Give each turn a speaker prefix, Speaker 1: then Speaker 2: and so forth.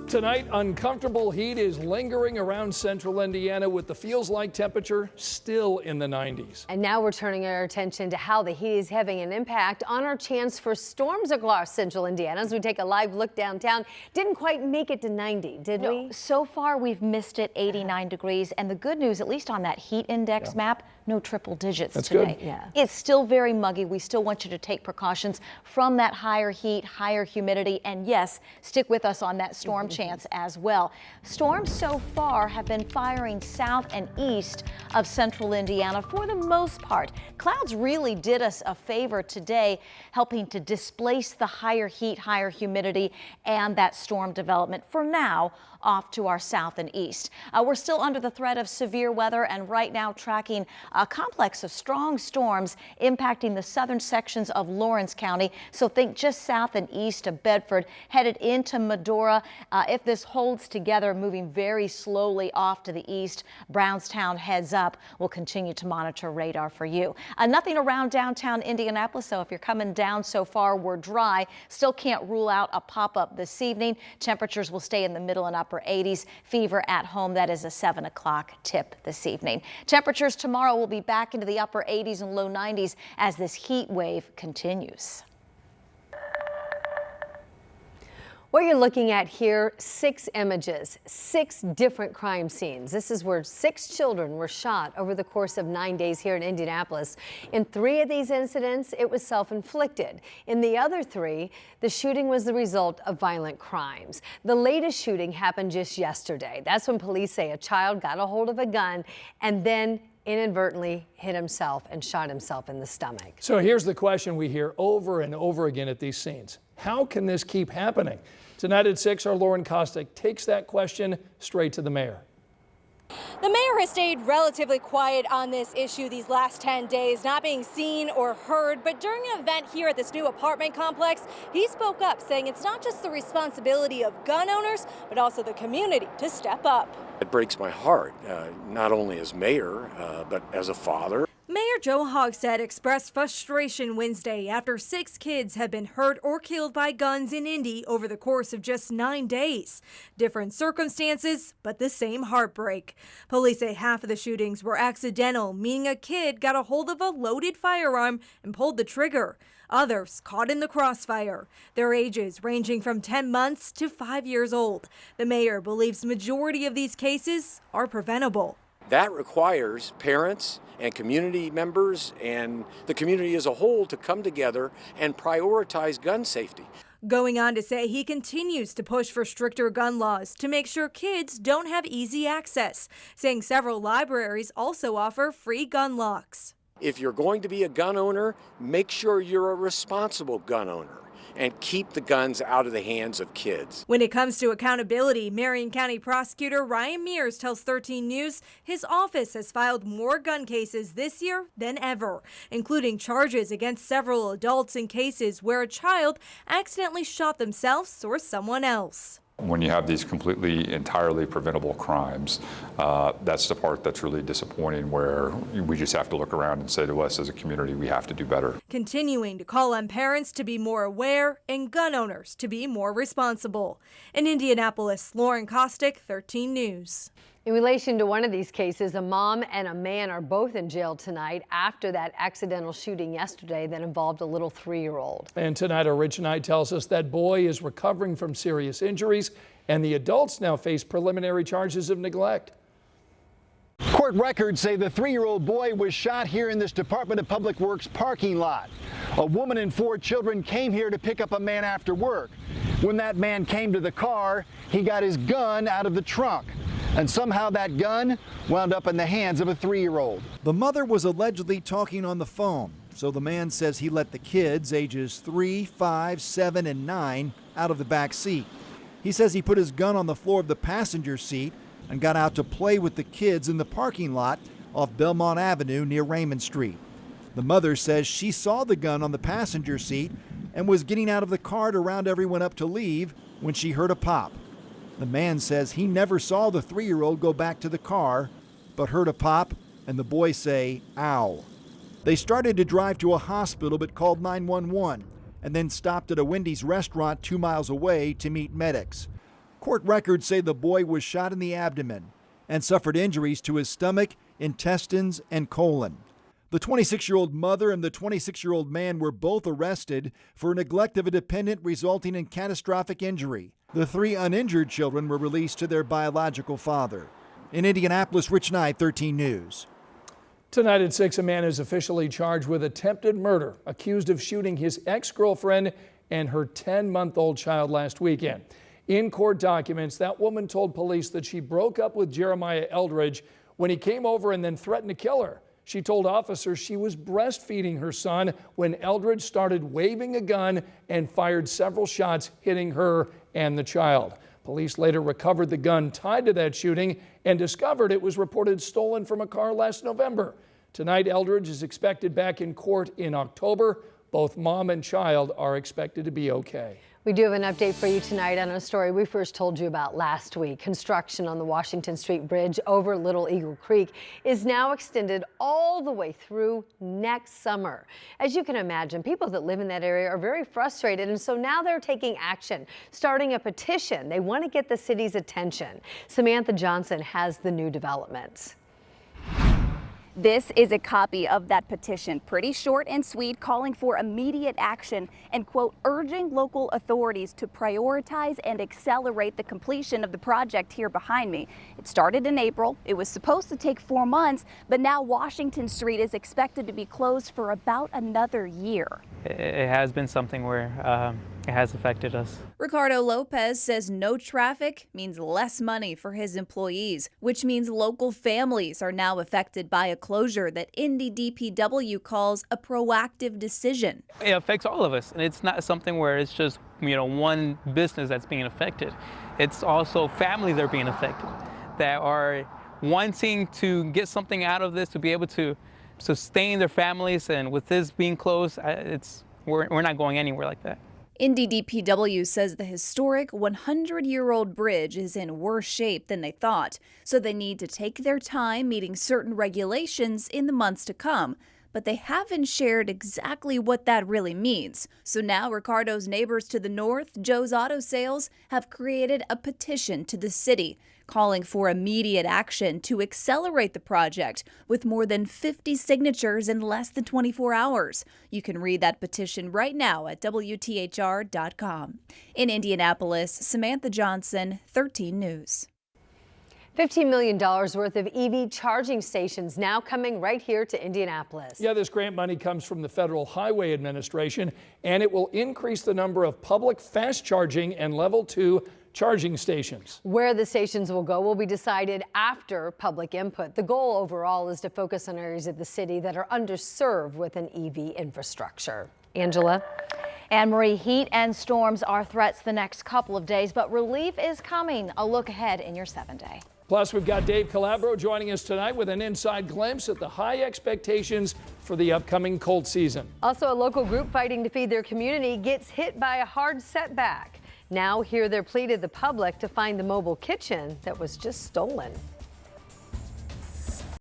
Speaker 1: Tonight, uncomfortable heat is lingering around central Indiana with the feels-like temperature still in the 90s.
Speaker 2: And now we're turning our attention to how the heat is having an impact on our chance for storms across central Indiana. As we take a live look downtown, didn't quite make it to 90, did we?
Speaker 3: So far, we've missed it, 89 degrees. And the good news, at least on that heat index map, no triple digits today.
Speaker 1: Good.
Speaker 2: Yeah.
Speaker 3: It's still very muggy. We still want you to take precautions from that higher heat, higher humidity, and yes, stick with us on that storm chance as well. Storms so far have been firing south and east of central Indiana for the most part. Clouds really did us a favor today, helping to displace the higher heat, higher humidity, and that storm development for now off to our south and east. We're still under the threat of severe weather and right now tracking a complex of strong storms impacting the southern sections of Lawrence County. So think just south and east of Bedford, headed into Medora. If this holds together, moving very slowly off to the east, Brownstown heads up. We'll continue to monitor radar for you. Nothing around downtown Indianapolis, so if you're coming down so far, we're dry. Still can't rule out a pop-up this evening. Temperatures will stay in the middle and upper 80s. Fever at home, that is a 7 o'clock tip this evening. Temperatures tomorrow will be back into the upper 80s and low 90s as this heat wave continues.
Speaker 2: What you're looking at here, 6 images, 6 different crime scenes. This is where 6 children were shot over the course of 9 days here in Indianapolis. In 3 of these incidents, it was self-inflicted. In the other 3, the shooting was the result of violent crimes. The latest shooting happened just yesterday. That's when police say a child got a hold of a gun and then inadvertently hit himself and shot himself in the stomach.
Speaker 1: So here's the question we hear over and over again at these scenes. How can this keep happening? Tonight at 6, our Lauren Kostick takes that question straight to the mayor.
Speaker 4: The mayor has stayed relatively quiet on this issue these last 10 days, not being seen or heard. But during an event here at this new apartment complex, he spoke up, saying it's not just the responsibility of gun owners, but also the community to step up.
Speaker 5: It breaks my heart, not only as mayor, but as a father.
Speaker 4: Mayor Joe Hogsett expressed frustration Wednesday after 6 kids had been hurt or killed by guns in Indy over the course of just 9 days. Different circumstances, but the same heartbreak. Police say half of the shootings were accidental, meaning a kid got a hold of a loaded firearm and pulled the trigger. Others caught in the crossfire. Their ages ranging from 10 months to 5 years old. The mayor believes the majority of these cases are preventable.
Speaker 5: That requires parents and community members and the community as a whole to come together and prioritize gun safety.
Speaker 4: Going on to say he continues to push for stricter gun laws to make sure kids don't have easy access, saying several libraries also offer free gun locks.
Speaker 5: If you're going to be a gun owner, make sure you're a responsible gun owner and keep the guns out of the hands of kids.
Speaker 4: When it comes to accountability, Marion County Prosecutor Ryan Mears tells 13 News his office has filed more gun cases this year than ever, including charges against several adults in cases where a child accidentally shot themselves or someone else.
Speaker 6: When you have these completely, entirely preventable crimes, that's the part that's really disappointing, where we just have to look around and say to us as a community, we have to do better.
Speaker 4: Continuing to call on parents to be more aware and gun owners to be more responsible. In Indianapolis, Lauren Kostick, 13 News.
Speaker 2: In relation to one of these cases, a mom and a man are both in jail tonight after that accidental shooting yesterday that involved a little 3-year-old.
Speaker 1: And tonight, our Rich Knight tells us that boy is recovering from serious injuries, and the adults now face preliminary charges of neglect.
Speaker 7: Court records say the 3-year-old boy was shot here in this Department of Public Works parking lot. A woman and 4 children came here to pick up a man after work. When that man came to the car, he got his gun out of the trunk. And somehow that gun wound up in the hands of a 3-year-old.
Speaker 8: The mother was allegedly talking on the phone, so the man says he let the kids, ages 3, 5, 7, and 9, out of the back seat. He says he put his gun on the floor of the passenger seat and got out to play with the kids in the parking lot off Belmont Avenue near Raymond Street. The mother says she saw the gun on the passenger seat and was getting out of the car to round everyone up to leave when she heard a pop. The man says he never saw the 3-year-old go back to the car, but heard a pop and the boy say, "Ow." They started to drive to a hospital but called 911 and then stopped at a Wendy's restaurant 2 miles away to meet medics. Court records say the boy was shot in the abdomen and suffered injuries to his stomach, intestines, and colon. The 26-year-old mother and the 26-year-old man were both arrested for neglect of a dependent resulting in catastrophic injury. The 3 uninjured children were released to their biological father. In Indianapolis, Rich Knight, 13 News.
Speaker 1: Tonight at 6, a man is officially charged with attempted murder, accused of shooting his ex-girlfriend and her 10-month-old child last weekend. In court documents, that woman told police that she broke up with Jeremiah Eldridge when he came over and then threatened to kill her. She told officers she was breastfeeding her son when Eldridge started waving a gun and fired several shots, hitting her and the child. Police later recovered the gun tied to that shooting and discovered it was reported stolen from a car last November. Tonight, Eldridge is expected back in court in October. Both mom and child are expected to be okay.
Speaker 2: We do have an update for you tonight on a story we first told you about last week. Construction on the Washington Street Bridge over Little Eagle Creek is now extended all the way through next summer. As you can imagine, people that live in that area are very frustrated, and so now they're taking action, starting a petition. They want to get the city's attention. Samantha Johnson has the new developments.
Speaker 9: This is a copy of that petition, pretty short and sweet, calling for immediate action and, quote, urging local authorities to prioritize and accelerate the completion of the project here behind me. It started in April. It was supposed to take 4 months, but now Washington Street is expected to be closed for about another year.
Speaker 10: It has been something where it has affected us.
Speaker 11: Ricardo Lopez says no traffic means less money for his employees, which means local families are now affected by a closure that Indy DPW calls a proactive decision.
Speaker 10: It affects all of us, and it's not something where it's just, one business that's being affected. It's also families that are being affected, that are wanting to get something out of this to be able to sustain their families, and with this being closed, we're not going anywhere like that.
Speaker 11: Indy DPW says the historic 100-year-old bridge is in worse shape than they thought, so they need to take their time meeting certain regulations in the months to come. But they haven't shared exactly what that really means. So now Ricardo's neighbors to the north, Joe's Auto Sales, have created a petition to the city calling for immediate action to accelerate the project with more than 50 signatures in less than 24 hours. You can read that petition right now at WTHR.com. In Indianapolis, Samantha Johnson, 13 News.
Speaker 2: $15 million worth of EV charging stations now coming right here to Indianapolis.
Speaker 1: Yeah, this grant money comes from the Federal Highway Administration, and it will increase the number of public fast charging and level 2 charging stations.
Speaker 2: Where the stations will go will be decided after public input. The goal overall is to focus on areas of the city that are underserved with an EV infrastructure. Angela?
Speaker 3: Anne-Marie, heat and storms are threats the next couple of days, but relief is coming. A look ahead in your 7-day.
Speaker 1: Plus, we've got Dave Calabro joining us tonight with an inside glimpse at the high expectations for the upcoming cold season.
Speaker 2: Also, a local group fighting to feed their community gets hit by a hard setback. Now, hear their plea to the public to find the mobile kitchen that was just stolen.